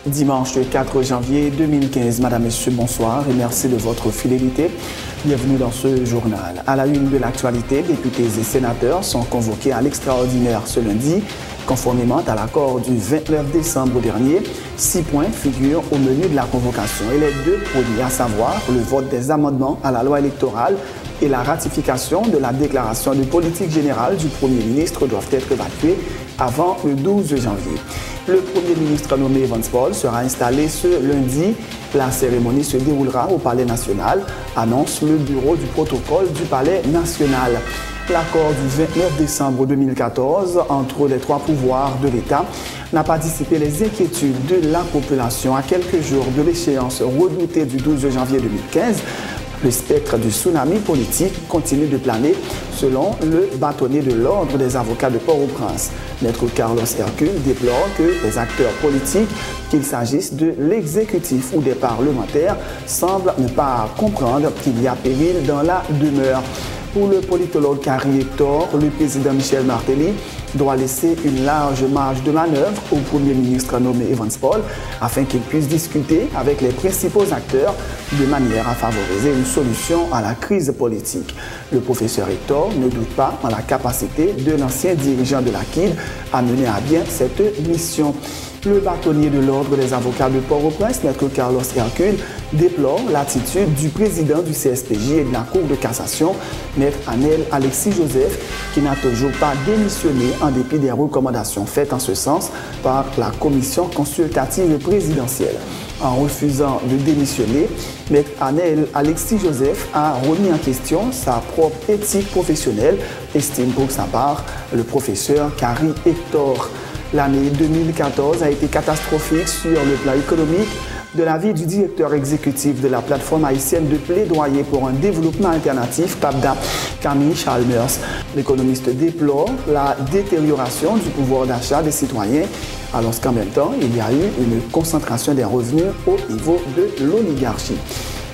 Dimanche 4 janvier 2015. Madame, Messieurs, bonsoir et merci de votre fidélité. Bienvenue dans ce journal. À la une de l'actualité, députés et sénateurs sont convoqués à l'extraordinaire ce lundi. Conformément à l'accord du 29 décembre dernier, 6 points figurent au menu de la convocation et les deux premiers, à savoir le vote des amendements à la loi électorale et la ratification de la déclaration de politique générale du Premier ministre doivent être évacués avant le 12 janvier. Le Premier ministre nommé Evans Paul sera installé ce lundi. La cérémonie se déroulera au Palais national, annonce le bureau du protocole du Palais national. L'accord du 29 décembre 2014 entre les trois pouvoirs de l'État n'a pas dissipé les inquiétudes de la population à quelques jours de l'échéance redoutée du 12 janvier 2015. Le spectre du tsunami politique continue de planer, selon le bâtonnier de l'Ordre des avocats de Port-au-Prince. Maître Carlos Hercule déplore que les acteurs politiques, qu'il s'agisse de l'exécutif ou des parlementaires, semblent ne pas comprendre qu'il y a péril dans la demeure. Pour le politologue Carrie Hector, le président Michel Martelly doit laisser une large marge de manœuvre au Premier ministre nommé Evans Paul afin qu'il puisse discuter avec les principaux acteurs de manière à favoriser une solution à la crise politique. Le professeur Hector ne doute pas en la capacité de l'ancien dirigeant de l'AQID à mener à bien cette mission. Le bâtonnier de l'Ordre des avocats de Port-au-Prince, Maître Carlos Hercule, déplore l'attitude du président du CSPJ et de la Cour de cassation, Maître Anel Alexis Joseph, qui n'a toujours pas démissionné en dépit des recommandations faites en ce sens par la commission consultative présidentielle. En refusant de démissionner, Maître Anel Alexis Joseph a remis en question sa propre éthique professionnelle, estime pour sa part le professeur Carrie Hector. L'année 2014 a été catastrophique sur le plan économique. De l'avis du directeur exécutif de la plateforme haïtienne de plaidoyer pour un développement alternatif, PAPDA, Camille Chalmers, l'économiste déplore la détérioration du pouvoir d'achat des citoyens, alors qu'en même temps, il y a eu une concentration des revenus au niveau de l'oligarchie.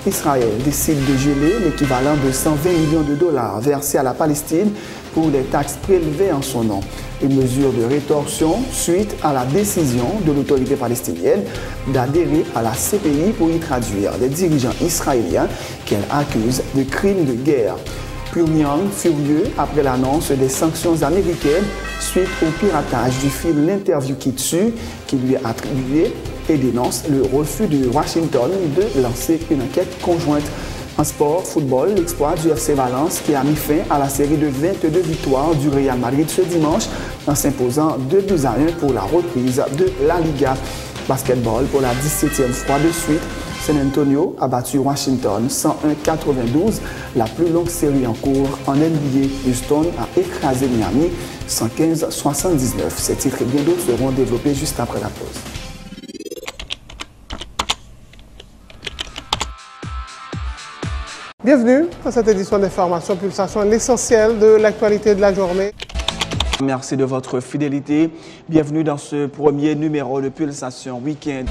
Israël décide de geler l'équivalent de 120 millions de dollars versés à la Palestine pour les taxes prélevées en son nom. Une mesure de rétorsion suite à la décision de l'autorité palestinienne d'adhérer à la CPI pour y traduire les dirigeants israéliens qu'elle accuse de crimes de guerre. Pyongyang furieux après l'annonce des sanctions américaines suite au piratage du film L'interview qui tue qui lui est attribué et dénonce le refus de Washington de lancer une enquête conjointe. En sport, football, l'exploit du FC Valence qui a mis fin à la série de 22 victoires du Real Madrid ce dimanche en s'imposant 2-1 pour la reprise de la Liga. Basketball, pour la 17e fois de suite, San Antonio a battu Washington 101-92, la plus longue série en cours en NBA. Houston a écrasé Miami 115-79. Ces titres et bien d'autres seront développés juste après la pause. Bienvenue dans cette édition d'Information Pulsation, l'essentiel de l'actualité de la journée. Merci de votre fidélité. Bienvenue dans ce premier numéro de Pulsation Week-end.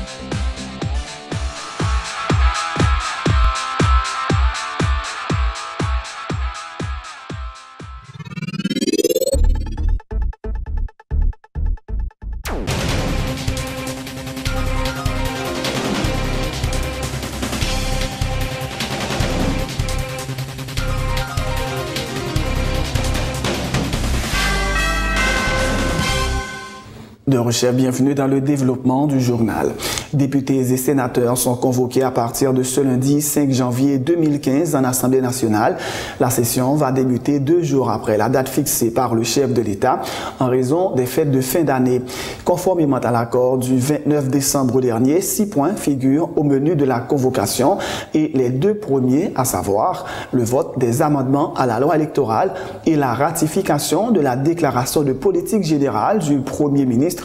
De recherche, bienvenue dans le développement du journal. Députés et sénateurs sont convoqués à partir de ce lundi 5 janvier 2015 en Assemblée nationale. La session va débuter 2 jours après la date fixée par le chef de l'État en raison des fêtes de fin d'année. Conformément à l'accord du 29 décembre dernier, 6 points figurent au menu de la convocation et les deux premiers, à savoir le vote des amendements à la loi électorale et la ratification de la déclaration de politique générale du Premier ministre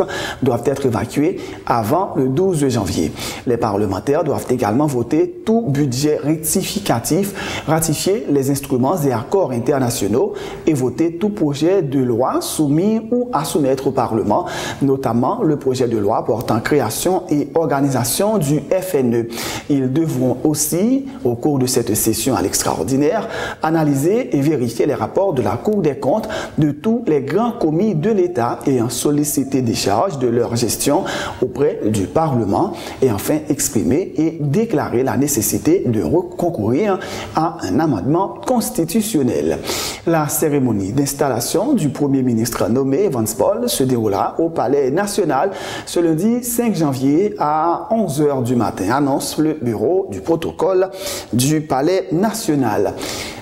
doivent être évacués avant le 12 janvier. Les parlementaires doivent également voter tout budget rectificatif, ratifier les instruments et accords internationaux et voter tout projet de loi soumis ou à soumettre au Parlement, notamment le projet de loi portant création et organisation du FNE. Ils devront aussi, au cours de cette session à l'extraordinaire, analyser et vérifier les rapports de la Cour des comptes de tous les grands commis de l'État ayant sollicité des charges de leur gestion auprès du Parlement Parlement et enfin exprimé et déclaré la nécessité de concourir à un amendement constitutionnel. La cérémonie d'installation du Premier ministre nommé Vance Paul se déroulera au Palais national ce lundi 5 janvier à 11 h du matin, annonce le bureau du protocole du Palais national.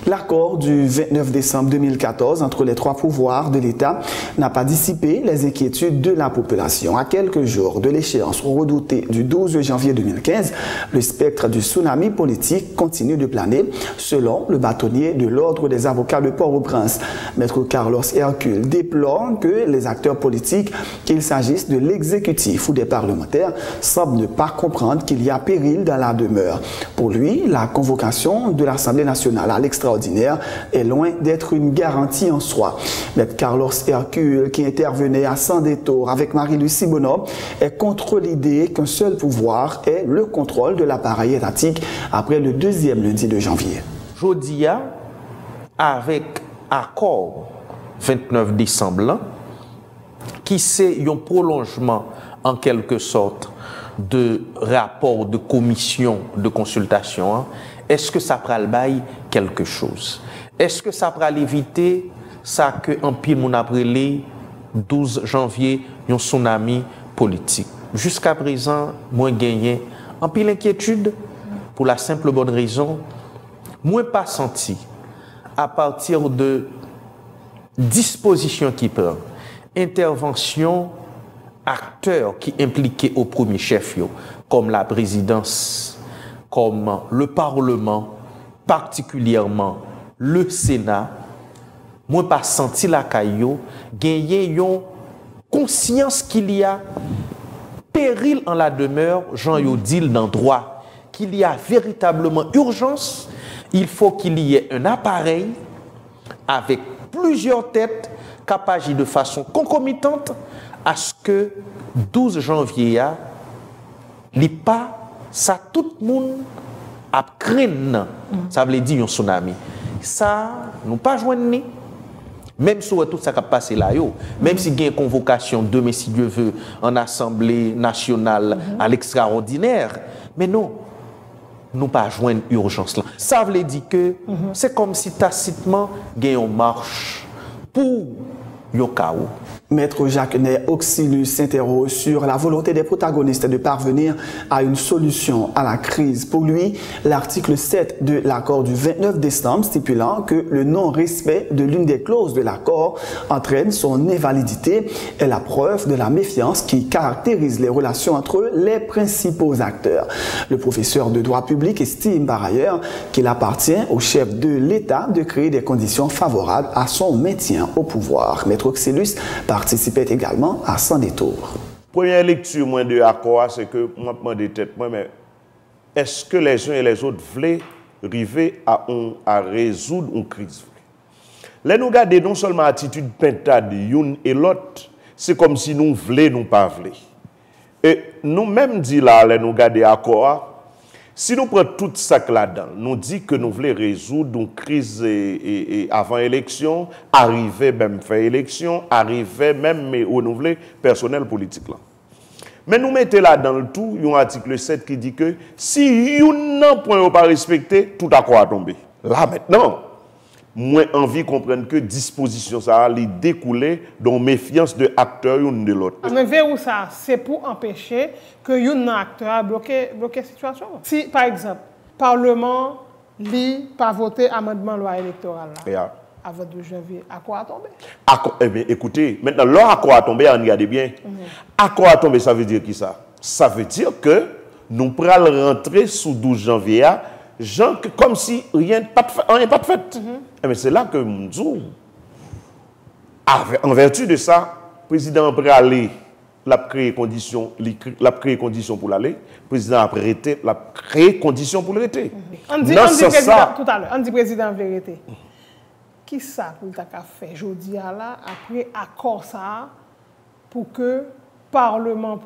L'accord du 29 décembre 2014 entre les trois pouvoirs de l'État n'a pas dissipé les inquiétudes de la population. À quelques jours de l'échéance redoutée du 12 janvier 2015, le spectre du tsunami politique continue de planer, selon le bâtonnier de l'Ordre des avocats de Port-au-Prince. Maître Carlos Hercule déplore que les acteurs politiques, qu'il s'agisse de l'exécutif ou des parlementaires, semblent ne pas comprendre qu'il y a péril dans la demeure. Pour lui, la convocation de l'Assemblée nationale à l'extraordinaire est loin d'être une garantie en soi. Maître Carlos Hercule, qui intervenait à Sans Détour avec Marie-Lucie Bonhomme, est contre l'idée qu'un seul pouvoir ait le contrôle de l'appareil étatique après le deuxième lundi de janvier. Jodia, avec accord 29 décembre, qui c'est un prolongement en quelque sorte de rapport de commission de consultation, est-ce que ça pourra le bail quelque chose? Est-ce que ça pourra éviter ça que en pile mon après les 12 janvier un tsunami politique? Jusqu'à présent, moi gagné en pile inquiétude pour la simple bonne raison, moi pas senti à partir de dispositions qui prend, intervention acteurs qui impliqués au premier chef, comme la présidence, comme le Parlement, particulièrement le Sénat, moi pas senti la caillou, gagner une conscience qu'il y a péril en la demeure, Jean Yodil dans droit, qu'il y a véritablement urgence, il faut qu'il y ait un appareil avec plusieurs têtes capable de façon concomitante à ce que 12 janvier, li pas ça tout le monde a craint, ça veut dire un tsunami. Ça, nous pas joindre ni. Même sur tout ça qui a passé là, même si il y a une convocation demain, si Dieu veut, en Assemblée nationale à l'extraordinaire, mais non, nous pas joindre urgence là. Ça veut dire que c'est comme si tacitement il y a une marche pour le chaos. Maître Jacques Ney Auxilus s'interroge sur la volonté des protagonistes de parvenir à une solution à la crise. Pour lui, l'article 7 de l'accord du 29 décembre stipulant que le non-respect de l'une des clauses de l'accord entraîne son invalidité est la preuve de la méfiance qui caractérise les relations entre les principaux acteurs. Le professeur de droit public estime par ailleurs qu'il appartient au chef de l'État de créer des conditions favorables à son maintien au pouvoir. Maître Auxilus participait également à Sans Détour. Première lecture moins de l'accord, c'est que moi me demande tête moi, mais est-ce que les uns et les autres voulaient arriver à résoudre une crise? Là nous regardons non seulement attitude pentade l'une et l'autre, c'est comme si nous voulions nous pas voulions. Et nous même dit là, là nous regardons l'accord, si nous prenons tout ça là-dedans, nous dit que nous voulons résoudre une crise avant élection, arriver même faire élection, arriver même renouveler personnel politique là. Mais nous mettons là dans le tout, il y a un article 7 qui dit que si un point n'est pas respecté, tout accord a tombé. Là maintenant, moi envie de comprendre que disposition ça a découlé dans méfiance de acteurs l'un de l'autre. Mais verrou ça, c'est pour empêcher que un acteur bloquer la situation. Si par exemple, Parlement lit pas voter amendement loi électorale là, à 22 janvier, à quoi a tombé? Eh bien, écoutez, maintenant l'accord a tombé, regardez bien. Accord a tombé, ça veut dire qui ça? Ça veut dire que nous pourrons rentrer sous 12 janvier comme si rien n'est pas fait. Mais c'est là que nous disons, en vertu de ça, le président peut aller, l'a créé conditions pour l'aller, le président a prêté, l'a créé conditions pour l'arrêter. On dit président tout à l'heure, on dit président en vérité. Qui ça pour t'a fait aujourd'hui là après accord ça pour que Parlement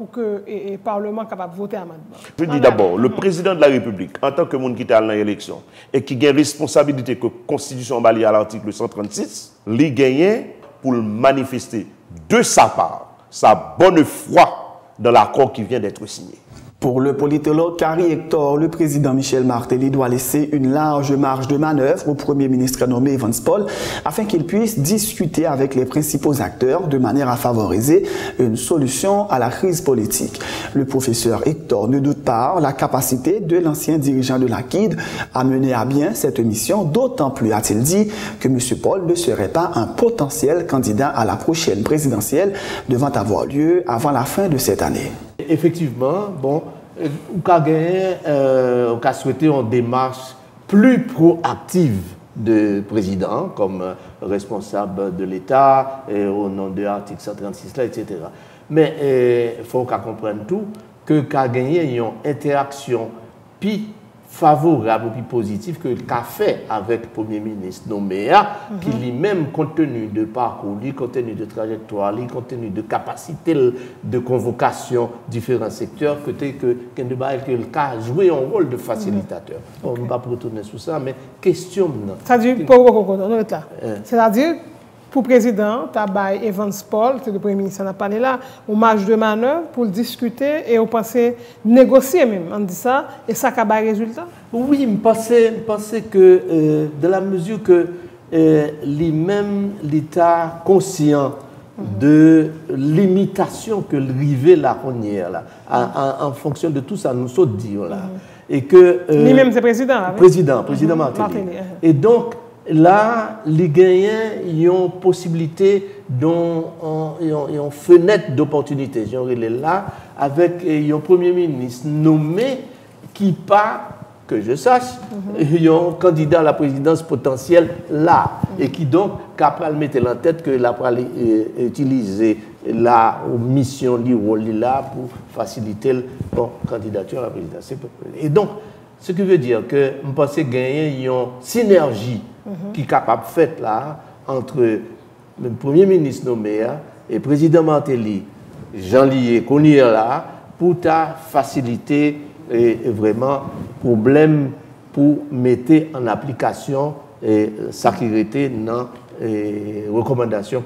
Parlement capable de voter amendement. Je dis d'abord, le président de la République, en tant que monde qui est à l'élection et qui a responsabilité que la Constitution balie à l'article 136, il gagne pour manifester de sa part sa bonne foi dans l'accord qui vient d'être signé. Pour le politologue Carrie Hector, le président Michel Martelly doit laisser une large marge de manœuvre au Premier ministre nommé Evans Paul afin qu'il puisse discuter avec les principaux acteurs de manière à favoriser une solution à la crise politique. Le professeur Hector ne doute pas la capacité de l'ancien dirigeant de l'AKID à mener à bien cette mission, d'autant plus, a-t-il dit, que M. Paul ne serait pas un potentiel candidat à la prochaine présidentielle devant avoir lieu avant la fin de cette année. Effectivement, bon, on a souhaité une démarche plus proactive de président comme responsable de l'État au nom de l'article 136, etc. Mais il faut qu'on comprenne tout, que qu'a gagné une interaction puis favorable ou puis positive que qu'a fait avec le Premier ministre nommé, qui lui-même, compte tenu de parcours, compte tenu de trajectoire, compte tenu de capacité de convocation différents secteurs, que le cas a joué un rôle de facilitateur. On ne va pas retourner sur ça, mais question. C'est-à-dire, pour le président, Tabaye Evans Paul, c'est le Premier ministre, on a parlé là, on marge de manœuvre pour discuter et on pense négocier même, on dit ça, et ça a un résultat? Oui, je pense que dans la mesure que lui-même, l'État conscient de l'imitation que rivet la ronière, là, en fonction de tout ça, nous sommes dit là. Et que lui-même, c'est président. Président Martelly. Et donc, là, les gagnants ils ont possibilité, ils ont une fenêtre d'opportunité. Genre, il est là avec un Premier ministre nommé qui pas, que je sache, ils ont un candidat à la présidence potentielle là et qui donc capable de mettre en tête que la utiliser la mission là pour faciliter la candidature à la présidence. Et donc, ce qui veut dire que je pense que gagner une synergie qui est capable de faire là entre le Premier ministre nommé et le président Martelly, Jean-Lié, qu'on y est là, pour faciliter vraiment problème pour mettre en application sa sécurité dans recommandations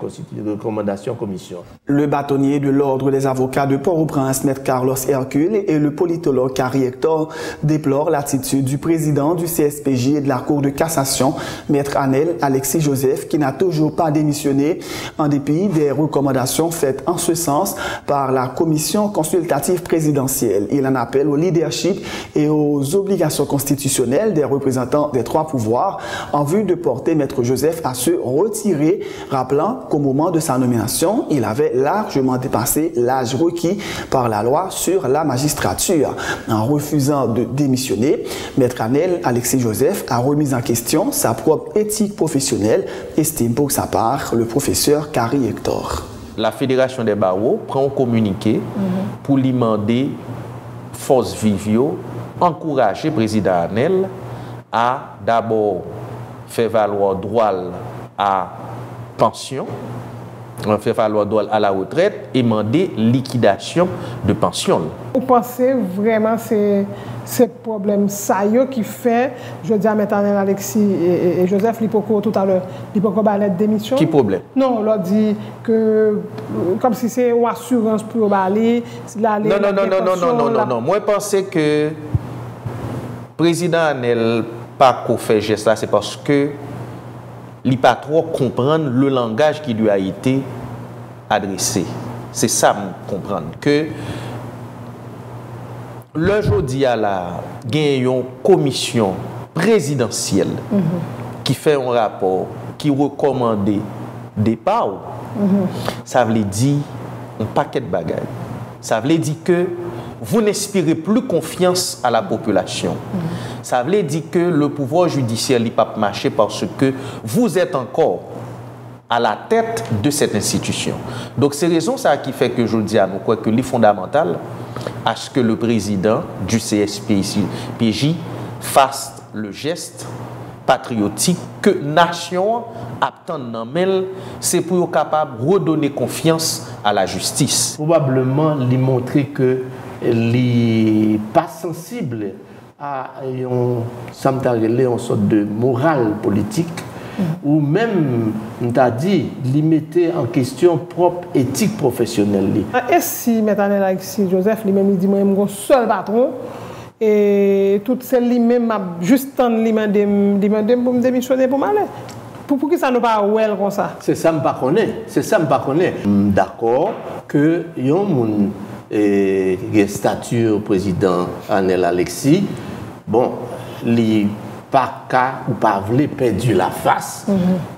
commission. Le bâtonnier de l'Ordre des avocats de Port-au-Prince, Maître Carlos Hercule, et le politologue Carrie Hector déplorent l'attitude du président du CSPJ et de la Cour de cassation, Maître Anel Alexis Joseph, qui n'a toujours pas démissionné en dépit des recommandations faites en ce sens par la commission consultative présidentielle. Il en appelle au leadership et aux obligations constitutionnelles des représentants des trois pouvoirs en vue de porter Maître Joseph à se retiré, rappelant qu'au moment de sa nomination, il avait largement dépassé l'âge requis par la loi sur la magistrature. En refusant de démissionner, Maître Anel Alexis Joseph a remis en question sa propre éthique professionnelle, estime pour sa part le professeur Carrie Hector. La Fédération des barreaux prend un communiqué pour lui demander force vivio, encourager le président Anel à d'abord faire valoir droit à pension, faire valoir droit à la retraite et demander liquidation de pension. Vous pensez vraiment que c'est ce problème ça qui fait, je dis à M. Alexis et Joseph Lipoco tout à l'heure, Lipoco va la démission? Qui problème? Non, on leur dit que comme si c'est une assurance pour aller. Non. Moi, je pense que le président Anel pas qu'on fait geste là, c'est parce que il pas trop comprendre le langage qui lui a été adressé. C'est ça, comprendre que le jeudi à la une commission présidentielle qui fait un rapport qui recommande départ. Ça veut dire un paquet de bagages. Ça veut dire que vous n'inspirez plus confiance à la population. Ça veut dire que le pouvoir judiciaire n'est pas marché parce que vous êtes encore à la tête de cette institution. Donc c'est raison ça qui fait que je dis à nous que l'est fondamental à ce que le président du CSPJ fasse le geste patriotique que nation attend dans elle, c'est pour être capable de redonner confiance à la justice. Probablement lui montrer que il n'est pas sensible à une sorte de morale politique ou même, on t'a dit, limiter en question propre éthique professionnelle. Est-ce que maintenant, Alexis Joseph, lui-même, il dit, moi, je suis un seul patron, et tout celle lui-même, juste en demandé pour me démissionner pour m'aller. Pour qui ça nous pas well comme ça? C'est ça me pas connaît. C'est ça me pas connaît. D'accord que yon moun stature président Anel Alexis, bon, li pas qu'à ou pas voulu perdre la face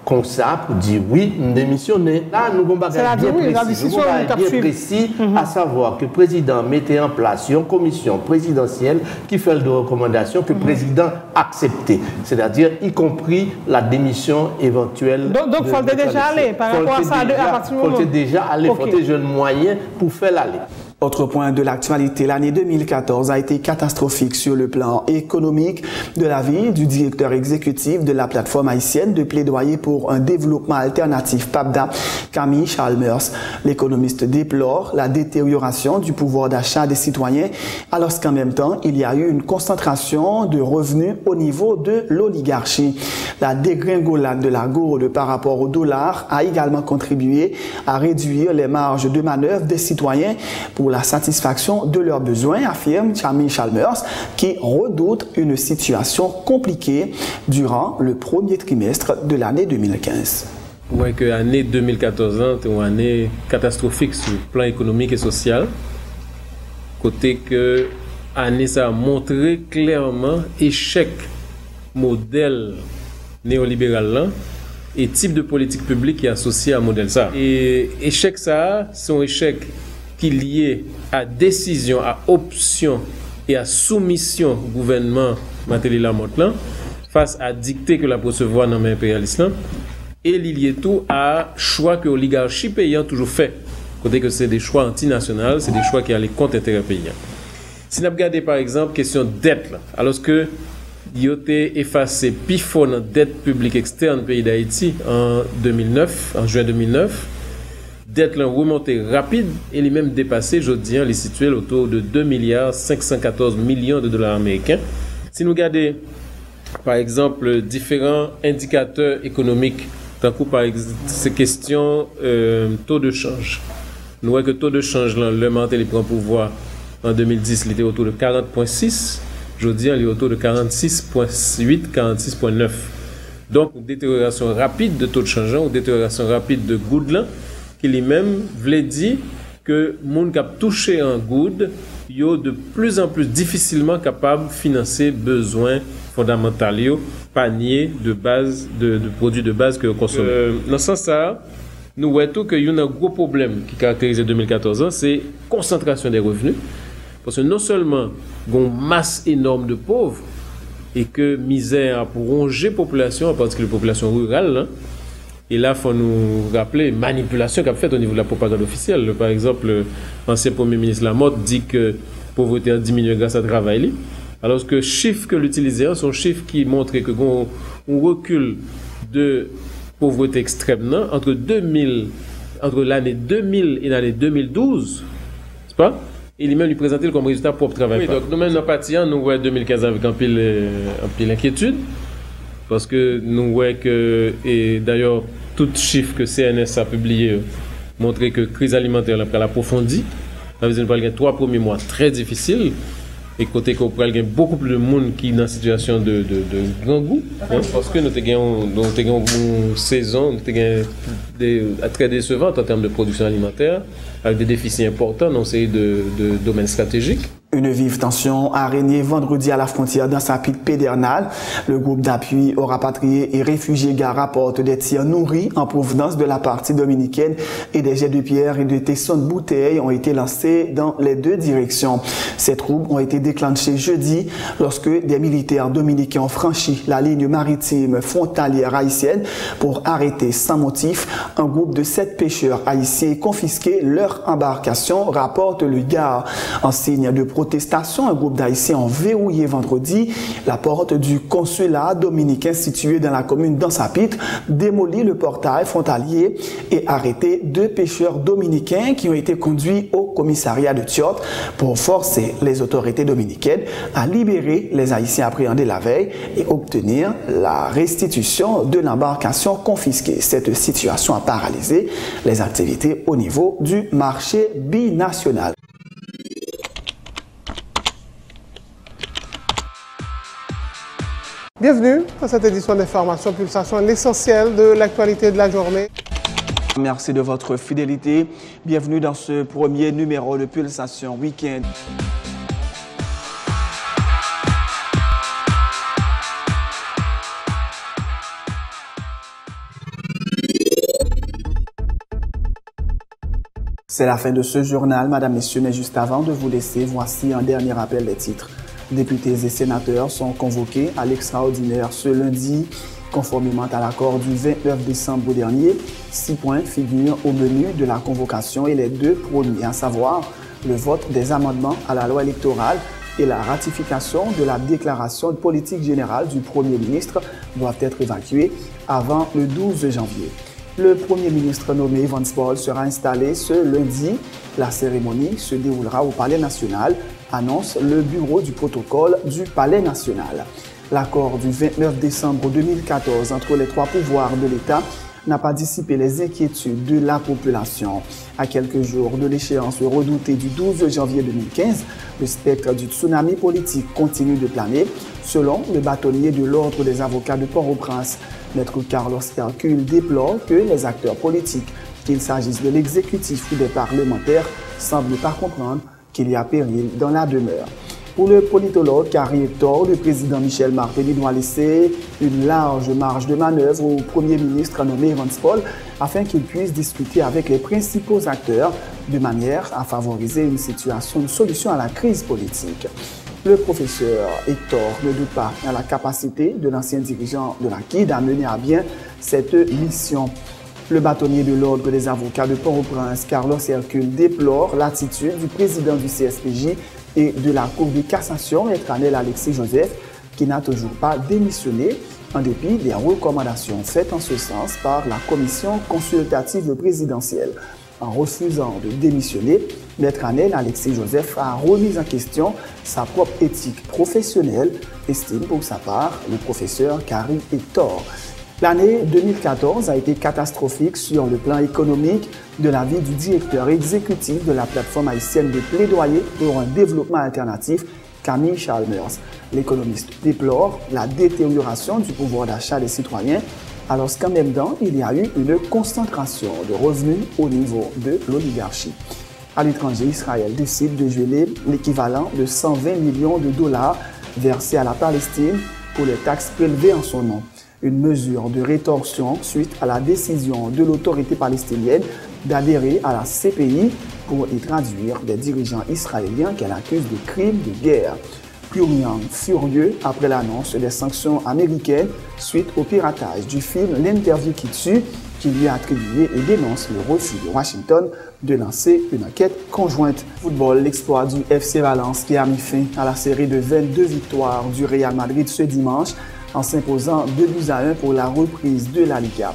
comme ça pour dire oui, me démissionner. Là, nous avons bien précis, à savoir que le président mettait en place une commission présidentielle qui fait des recommandations que le président acceptait, c'est-à-dire y compris la démission éventuelle. Donc, il faut déjà aller par rapport à ça à partir du moment. Il faut déjà aller, il faut déjà un moyen pour faire l'aller. Autre point de l'actualité, l'année 2014 a été catastrophique sur le plan économique de la vie du directeur exécutif de la plateforme haïtienne de plaidoyer pour un développement alternatif PAPDA, Camille Chalmers. L'économiste déplore la détérioration du pouvoir d'achat des citoyens alors qu'en même temps, il y a eu une concentration de revenus au niveau de l'oligarchie. La dégringolade de la gourde par rapport au dollar a également contribué à réduire les marges de manœuvre des citoyens pour la satisfaction de leurs besoins, affirme Camille Chalmers, qui redoute une situation compliquée durant le premier trimestre de l'année 2015. Oui, que l'année 2014 est une année catastrophique sur le plan économique et social. Côté que l'année ça a montré clairement l'échec modèle néolibéral là, et type de politique publique qui est associé à modèle ça. Et échec ça, c'est un échec qui est lié à décision, à option et à soumission au gouvernement Matéli Lamotte face à dicter que la recevoir dans l'impérialisme et lié tout à choix que l'oligarchie paysan toujours fait. Côté que c'est des choix antinationaux, c'est des choix qui allaient contre l'intérêt paysan. Si nous regardons par exemple question dette, alors que il a été effacé pifon dans dette publique externe pays d'Haïti en 2009, en juin 2009, dette remontée rapide et les même dépassé, je dis, les situé autour de 2,514 milliards de dollars américains. Si nous regardons par exemple différents indicateurs économiques, tant que par exemple ces questions taux de change, nous voyons que le taux de change le Mantel prend pouvoir en 2010, il était autour de 40,6. Je dis, il est autour de 46,8, 46,9. Donc, une détérioration rapide de taux de change, une détérioration rapide de good, qui lui-même voulait dire que les gens qui ont touché en good, sont de plus en plus difficilement capables de financer les besoins fondamentaux, panier de base, de produits de base que vous consommez. Dans ce sens-là, nous voyons qu'il y a un gros problème qui caractérise 2014, c'est la concentration des revenus. Parce que non seulement il y a une masse énorme de pauvres et que misère a pour ronger la population, en particulier la population rurale, et là, il faut nous rappeler la manipulation qu'a fait au niveau de la propagande officielle. Par exemple, l'ancien Premier ministre Lamotte dit que la pauvreté a diminué grâce à travail. Alors que le chiffre que l'utilisait, sont chiffres qui montrent que on recul de pauvreté extrême entre l'année 2000 et l'année 2012, c'est pas? Et lui-même lui présenter comme résultat propre travail. Oui, donc nous-mêmes, nous partions, nous voyons 2015 avec un pile inquiétude, parce que nous voyons que, et d'ailleurs, tout chiffre que CNS a publié montrait que la crise alimentaire a approfondi. Ça veut dire qu'il y a 3 premiers mois très difficiles, et côté qu'on il y a beaucoup plus de monde qui est dans une situation de grand goût, parce que nous avons une saison très décevante en termes de production alimentaire, avec des déficits importants dans une série de domaines stratégiques. Une vive tension a régné vendredi à la frontière dans sa pite pédernale. Le groupe d'appui aux rapatriés et réfugiés gars rapporte des tirs nourris en provenance de la partie dominicaine et des jets de pierre et de tessons de bouteilles ont été lancés dans les deux directions. Ces troubles ont été déclenchés jeudi lorsque des militaires dominicains ont franchi la ligne maritime frontalière haïtienne pour arrêter sans motif un groupe de 7 pêcheurs haïtiens et confisquer leur embarcation, rapporte le gars en signe de protestation, un groupe d'Haïtiens ont verrouillé vendredi la porte du consulat dominicain situé dans la commune d'Ansapitre, démoli le portail frontalier et arrêté 2 pêcheurs dominicains qui ont été conduits au commissariat de Tiote pour forcer les autorités dominicaines à libérer les Haïtiens appréhendés la veille et obtenir la restitution de l'embarcation confisquée. Cette situation a paralysé les activités au niveau du marché binational. Bienvenue dans cette édition d'Information Pulsation, l'essentiel de l'actualité de la journée. Merci de votre fidélité. Bienvenue dans ce premier numéro de Pulsation Week-end. C'est la fin de ce journal, Madame, Messieurs, mais juste avant de vous laisser, voici un dernier rappel des titres. Députés et sénateurs sont convoqués à l'extraordinaire ce lundi, conformément à l'accord du 29 décembre dernier. 6 points figurent au menu de la convocation et les 2 premiers, à savoir le vote des amendements à la loi électorale et la ratification de la déclaration de politique générale du Premier ministre, doivent être évacués avant le 12 janvier. Le Premier ministre nommé Vance Paul sera installé ce lundi. La cérémonie se déroulera au Palais national, annonce le bureau du protocole du Palais national. L'accord du 29 décembre 2014 entre les 3 pouvoirs de l'État n'a pas dissipé les inquiétudes de la population. À quelques jours de l'échéance redoutée du 12 janvier 2015, le spectre du tsunami politique continue de planer, selon le bâtonnier de l'Ordre des avocats de Port-au-Prince. Maître Carlos Hercule déplore que les acteurs politiques, qu'il s'agisse de l'exécutif ou des parlementaires, semblent pas comprendre qu'il y a péril dans la demeure. Pour le politologue Carrie Hector, le président Michel Martelly doit laisser une large marge de manœuvre au Premier ministre nommé Vance Paul afin qu'il puisse discuter avec les principaux acteurs de manière à favoriser une solution à la crise politique. Le professeur Hector ne doute pas à la capacité de l'ancien dirigeant de la CID à mener à bien cette mission. Le bâtonnier de l'Ordre des avocats de Port-au-Prince, Carlos Hercule, déplore l'attitude du président du CSPJ et de la Cour de cassation, Maître Alexis Joseph, qui n'a toujours pas démissionné, en dépit des recommandations faites en ce sens par la commission consultative présidentielle. En refusant de démissionner, Maître Alexis Joseph a remis en question sa propre éthique professionnelle, estime pour sa part le professeur Carrie Hector. L'année 2014 a été catastrophique sur le plan économique de la vie du directeur exécutif de la plateforme haïtienne de plaidoyer pour un développement alternatif, Camille Chalmers. L'économiste déplore la détérioration du pouvoir d'achat des citoyens, alors qu'en même temps, il y a eu une concentration de revenus au niveau de l'oligarchie. À l'étranger, Israël décide de geler l'équivalent de 120 millions de dollars versés à la Palestine pour les taxes prélevées en son nom. Une mesure de rétorsion suite à la décision de l'autorité palestinienne d'adhérer à la CPI pour y traduire des dirigeants israéliens qu'elle accuse de crimes de guerre. Pyongyang furieux après l'annonce des sanctions américaines suite au piratage du film L'interview qui tue, qui lui a attribué et dénonce le refus de Washington de lancer une enquête conjointe. Football, l'exploit du FC Valence qui a mis fin à la série de 22 victoires du Real Madrid ce dimanche en s'imposant 2-1 pour la reprise de la Liga.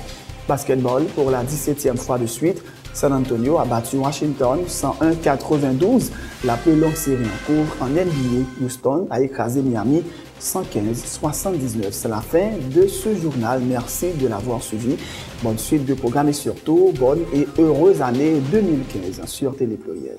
Basketball, pour la 17e fois de suite, San Antonio a battu Washington 101-92, la plus longue série en cours en NBA. Houston a écrasé Miami 115-79. C'est la fin de ce journal. Merci de l'avoir suivi. Bonne suite de programmes et surtout, bonne et heureuse année 2015 sur Télépluriel.